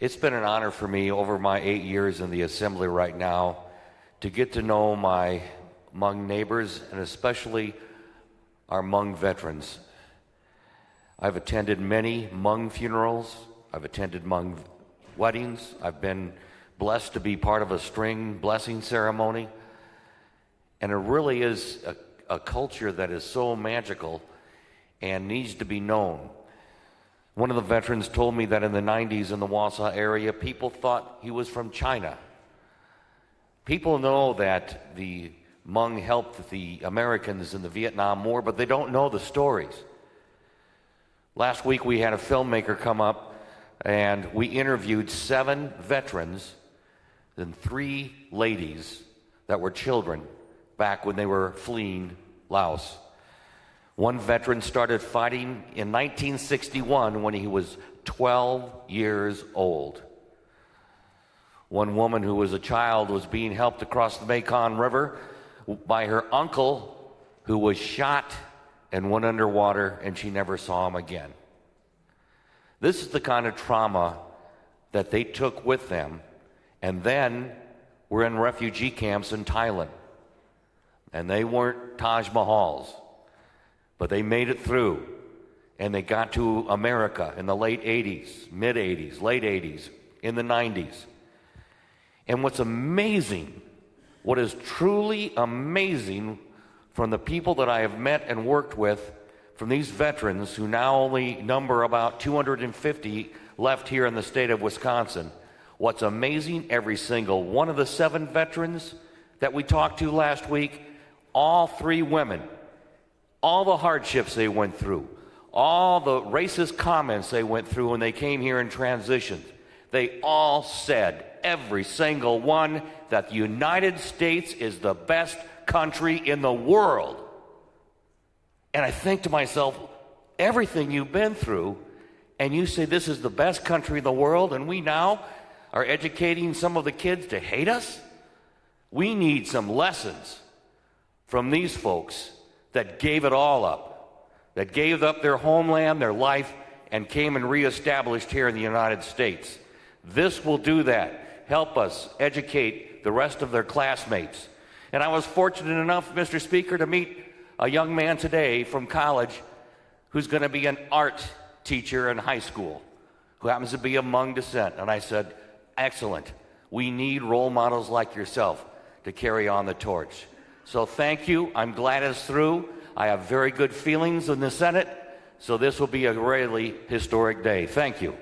It's been an honor for me over my 8 years in the Assembly right now to get to know my Hmong neighbors and especially our Hmong veterans. I've attended many Hmong funerals. I've attended Hmong weddings. I've been blessed to be part of a string blessing ceremony. And it really is a culture that is so magical and needs to be known. One of the veterans told me that in the 90s in the Wausau area, people thought he was from China. People know that the Hmong helped the Americans in the Vietnam War, but they don't know the stories. Last week we had a filmmaker come up and we interviewed 7 veterans and 3 ladies that were children back when they were fleeing Laos. One veteran started fighting in 1961 when he was 12 years old. One woman who was a child was being helped across the Mekong River by her uncle, who was shot and went underwater, and she never saw him again. This is the kind of trauma that they took with them, and then were in refugee camps in Thailand. And they weren't Taj Mahals, but they made it through, and they got to America in the late 80s, mid 80s, late 80s, in the 90s. And what's amazing, what is truly amazing from the people that I have met and worked with, from these veterans who now only number about 250 left here in the state of Wisconsin, what's amazing, every single one of the 7 veterans that we talked to last week, all 3 women, all the hardships they went through, all the racist comments they went through when they came here and transitioned, they all said, every single one, that the United States is the best country in the world. And I think to myself, everything you've been through, and you say this is the best country in the world, and we now are educating some of the kids to hate us? We need some lessons from these folks that gave it all up, that gave up their homeland, their life, and came and reestablished here in the United States. This will do that. Help us educate the rest of their classmates. And I was fortunate enough, Mr. Speaker, to meet a young man today from college who's going to be an art teacher in high school, who happens to be of Hmong descent. And I said, excellent. We need role models like yourself to carry on the torch. So thank you. I'm glad it's through. I have very good feelings in the Senate, so this will be a really historic day. Thank you.